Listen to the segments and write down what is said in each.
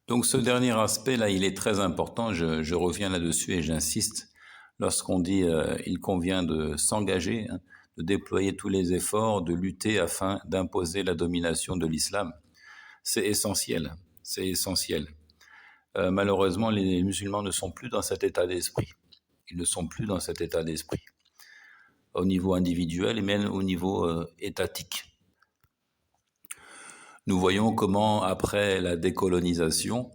Donc ce dernier aspect-là, il est très important, je reviens là-dessus et j'insiste, lorsqu'on dit il convient de s'engager, hein, de déployer tous les efforts, de lutter afin d'imposer la domination de l'islam. C'est essentiel, c'est essentiel. Malheureusement, les musulmans ne sont plus dans cet état d'esprit. Ils ne sont plus dans cet état d'esprit, au niveau individuel et même au niveau étatique. Nous voyons comment, après la décolonisation,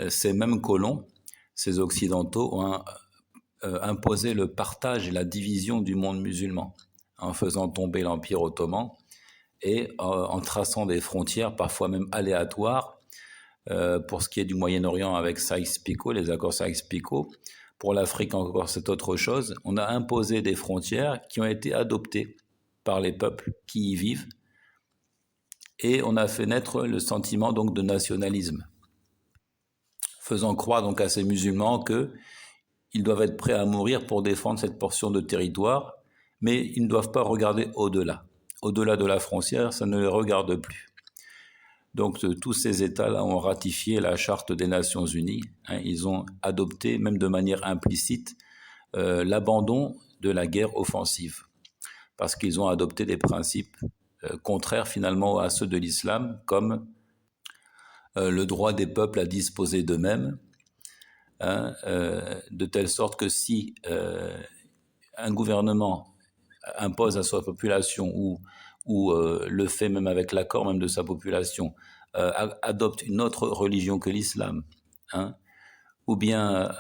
ces mêmes colons, ces occidentaux, ont imposé le partage et la division du monde musulman, en faisant tomber l'Empire ottoman et en traçant des frontières parfois même aléatoires. Pour ce qui est du Moyen-Orient avec Sykes-Picot, les accords Sykes-Picot, pour l'Afrique encore c'est autre chose. On a imposé des frontières qui ont été adoptées par les peuples qui y vivent et on a fait naître le sentiment donc de nationalisme, faisant croire donc à ces musulmans qu'ils doivent être prêts à mourir pour défendre cette portion de territoire, mais ils ne doivent pas regarder au-delà. Au-delà de la frontière, ça ne les regarde plus. Donc tous ces États-là ont ratifié la Charte des Nations Unies. Ils ont adopté, même de manière implicite, l'abandon de la guerre offensive, parce qu'ils ont adopté des principes contraires finalement à ceux de l'islam, comme le droit des peuples à disposer d'eux-mêmes, de telle sorte que si un gouvernement impose à sa population ou le fait même avec l'accord même de sa population, adopte une autre religion que l'islam, ou bien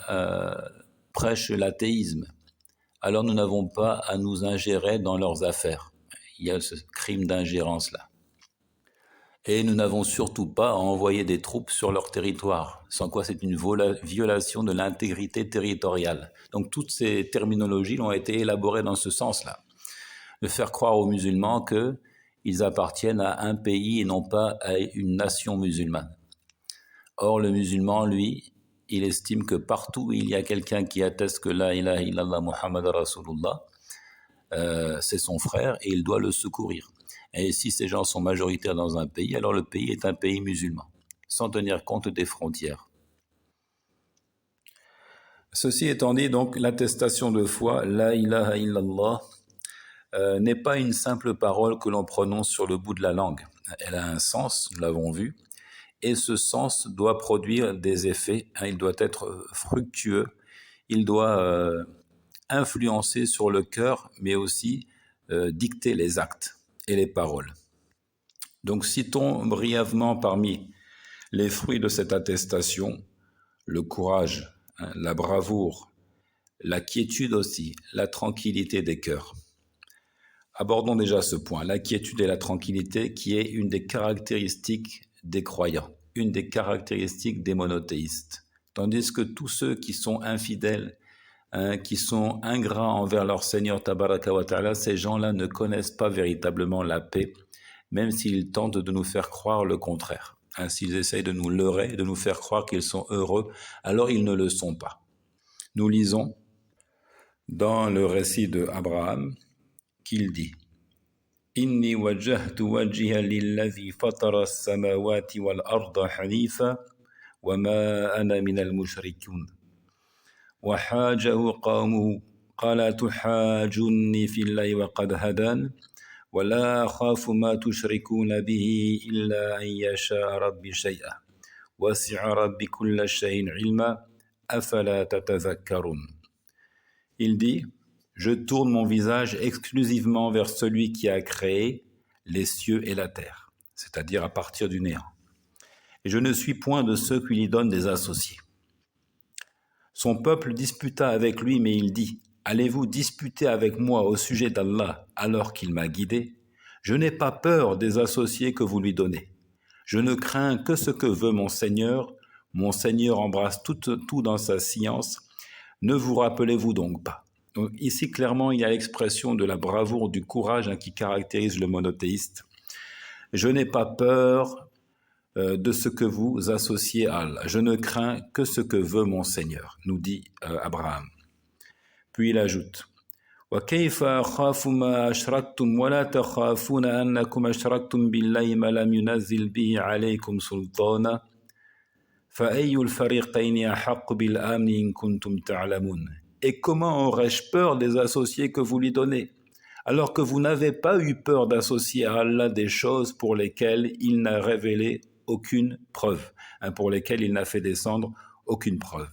prêche l'athéisme, alors nous n'avons pas à nous ingérer dans leurs affaires. Il y a ce crime d'ingérence-là. Et nous n'avons surtout pas à envoyer des troupes sur leur territoire, sans quoi c'est une violation de l'intégrité territoriale. Donc toutes ces terminologies ont été élaborées dans ce sens-là. De faire croire aux musulmans qu'ils appartiennent à un pays et non pas à une nation musulmane. Or, le musulman, lui, il estime que partout où il y a quelqu'un qui atteste que la ilaha illallah Muhammad Rasulullah, c'est son frère et il doit le secourir. Et si ces gens sont majoritaires dans un pays, alors le pays est un pays musulman, sans tenir compte des frontières. Ceci étant dit, donc, l'attestation de foi, la ilaha illallah, n'est pas une simple parole que l'on prononce sur le bout de la langue. Elle a un sens, nous l'avons vu, et ce sens doit produire des effets, il doit être fructueux, il doit influencer sur le cœur, mais aussi dicter les actes et les paroles. Donc citons brièvement parmi les fruits de cette attestation, le courage, la bravoure, la quiétude aussi, la tranquillité des cœurs. Abordons déjà ce point, la quiétude et la tranquillité qui est une des caractéristiques des croyants, une des caractéristiques des monothéistes. Tandis que tous ceux qui sont infidèles, qui sont ingrats envers leur Seigneur Tabaraka wa Ta'ala, ces gens-là ne connaissent pas véritablement la paix, même s'ils tentent de nous faire croire le contraire. S'ils essayent de nous leurrer, de nous faire croire qu'ils sont heureux, alors ils ne le sont pas. Nous lisons dans le récit de Abraham qu'il dit « Inni wajjahtu wajhiya lillazi fatara as-samawati wal arda hanifa wa ma ana minal mushrikun » وحاجه قومه قال تحاجني في الله وقد هدان ولا أخاف ما تشركون به إلا أن يشاء ربي شيئا وسع ربي كل شيء علما أفلا تتذكرون. Il dit, je tourne mon visage exclusivement vers celui qui a créé les cieux et la terre, c'est-à-dire à partir du néant. Et je ne suis point de ceux qui lui donnent des associés. Son peuple disputa avec lui, mais il dit, « Allez-vous disputer avec moi au sujet d'Allah alors qu'il m'a guidé ? Je n'ai pas peur des associés que vous lui donnez. Je ne crains que ce que veut mon Seigneur embrasse tout dans sa science. Ne vous rappelez-vous donc pas ?» Donc ici, clairement, il y a l'expression de la bravoure, du courage qui caractérise le monothéiste. « Je n'ai pas peur de ce que vous associez à Allah. Je ne crains que ce que veut mon Seigneur, nous dit Abraham. Puis il ajoute وَكَيْفَ أَخَافُ مَا أَشْرَكْتُمْ وَلَا تَخَافُونَ أَنَّكُمْ أَشْرَكْتُمْ بِاللَّهِ مَا لَمْ يُنَزِّلْ بِهِ عَلَيْكُمْ سُلْطَانًا فأي الفريقين أحق بالأمن إن كنتم تعلمون. Et comment aurais-je peur des associés que vous lui donnez, alors que vous n'avez pas eu peur d'associer à Allah des choses pour lesquelles il n'a révélé aucune preuve, pour lesquelles il n'a fait descendre aucune preuve.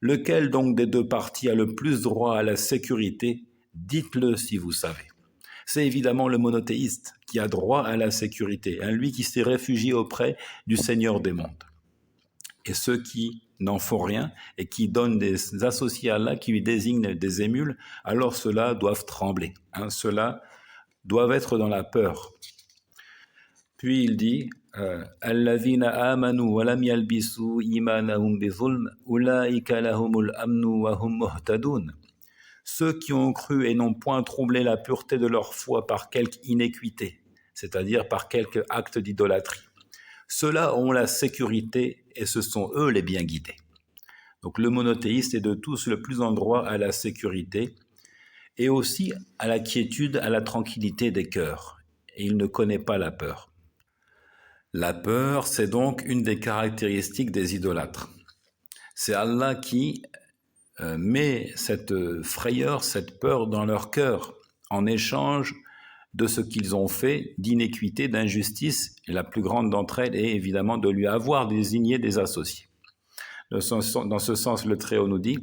Lequel donc des deux parties a le plus droit à la sécurité? Dites-le si vous savez. C'est évidemment le monothéiste qui a droit à la sécurité, lui qui s'est réfugié auprès du Seigneur des mondes. Et ceux qui n'en font rien et qui donnent des associés à Allah, qui lui désignent des émules, alors ceux-là doivent trembler. Ceux-là doivent être dans la peur. Puis il dit Alladhina amanu wa lam yalbisu imanahum bizulm ulaika lahumul amnu wa hum muhtadun. Ceux qui ont cru et n'ont point troublé la pureté de leur foi par quelque inéquité, c'est-à-dire par quelque acte d'idolâtrie. Ceux-là ont la sécurité et ce sont eux les bien guidés. Donc le monothéiste est de tous le plus en droit à la sécurité et aussi à la quiétude, à la tranquillité des cœurs. Et il ne connaît pas la peur. La peur, c'est donc une des caractéristiques des idolâtres. C'est Allah qui met cette frayeur, cette peur dans leur cœur en échange de ce qu'ils ont fait d'inéquité, d'injustice, et la plus grande d'entre elles est évidemment de lui avoir désigné des associés. Dans ce sens, le Très-Haut nous dit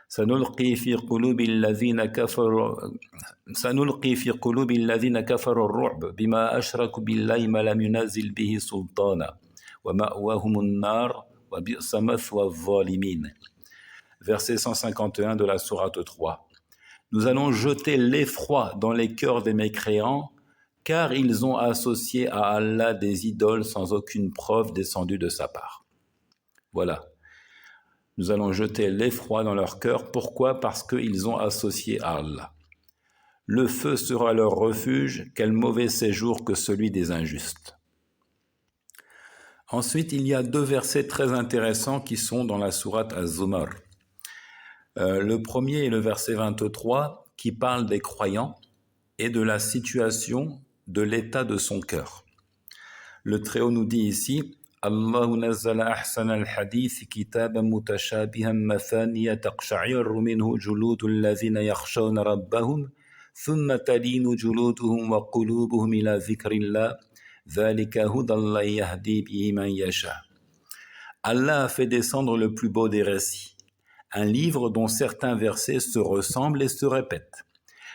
سنلقي في قلوب الذين كفروا الرعب بما أشركوا بالله ما لم ينزل به سلطانا ومأواهم النار وبئس مثوى الظالمين. Verset 151 de la sourate 3. Nous allons jeter l'effroi dans les cœurs des mécréants, car ils ont associé à Allah des idoles sans aucune preuve descendue de sa part. Voilà. Nous allons jeter l'effroi dans leur cœur. Pourquoi? Parce qu'ils ont associé à Allah. Le feu sera leur refuge, quel mauvais séjour que celui des injustes. Ensuite, il y a deux versets très intéressants qui sont dans la sourate Az-Zumar. Le premier est le verset 23 qui parle des croyants et de la situation, de l'état de son cœur. Le Très-Haut nous dit ici Allahu nazzala ahsana al-hadith kitaban mutashabihan mathaniya taqsha'irru minhu juludul ladhina yakhshawna rabbahum thumma talinu juluduhum wa qulubuhum ila dhikrillah dhalika hudallahi yahdi bihi man yasha. Allah a fait descendre le plus beau des récits, un livre dont certains versets se ressemblent et se répètent.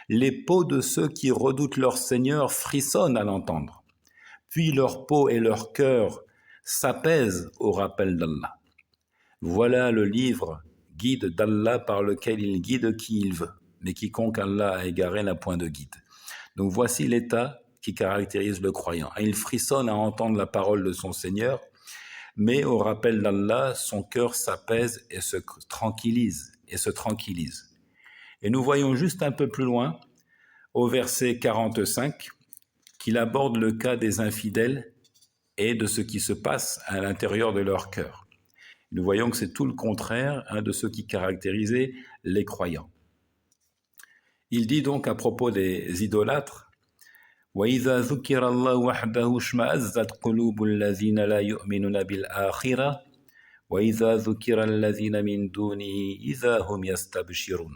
Les peaux de ceux qui redoutent leur Seigneur frissonnent à l'entendre. Puis leur peau et leur cœur s'apaisent au rappel d'Allah. Voilà le livre, guide d'Allah par lequel il guide qui il veut. Mais quiconque Allah a égaré n'a point de guide. Donc voici l'état qui caractérise le croyant. Il frissonne à entendre la parole de son Seigneur, mais au rappel d'Allah, son cœur s'apaise et se tranquillise. Et nous voyons juste un peu plus loin, au verset 45, qu'il aborde le cas des infidèles et de ce qui se passe à l'intérieur de leur cœur. Nous voyons que c'est tout le contraire de ce qui caractérisait les croyants. Il dit donc à propos des idolâtres, وَإِذَا ذُكِرَ اللَّهُ وَحْدَهُ اشْمَأَزَّتْ قُلُوبُ الَّذِينَ لَا يُؤْمِنُونَ بِالْآخِرَةِ وَإِذَا ذُكِرَ الَّذِينَ مِن دُونِهِ إِذَا هُمْ يَسْتَبْشِرُونَ.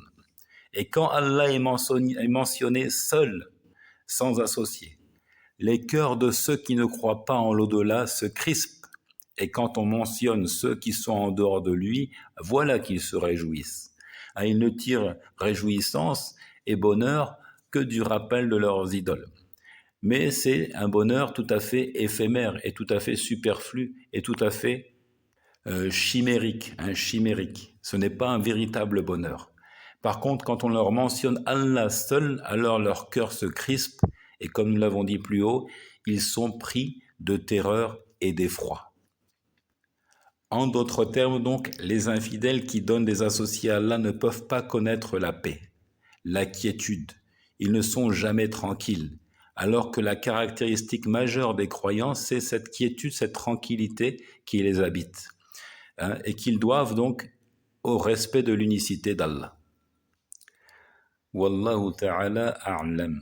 Et quand Allah est mentionné seul, sans associé, les cœurs de ceux qui ne croient pas en l'au-delà se crispent, et quand on mentionne ceux qui sont en dehors de lui, voilà qu'ils se réjouissent. Ils ne tirent réjouissance et bonheur que du rappel de leurs idoles. Mais c'est un bonheur tout à fait éphémère et tout à fait superflu et tout à fait chimérique. Ce n'est pas un véritable bonheur. Par contre, quand on leur mentionne Allah seul, alors leur cœur se crispe et comme nous l'avons dit plus haut, ils sont pris de terreur et d'effroi. En d'autres termes donc, les infidèles qui donnent des associés à Allah ne peuvent pas connaître la paix, la quiétude. Ils ne sont jamais tranquilles, alors que la caractéristique majeure des croyants, c'est cette quiétude, cette tranquillité qui les habite, et qu'ils doivent donc au respect de l'unicité d'Allah. Wallahu ta'ala a'lam.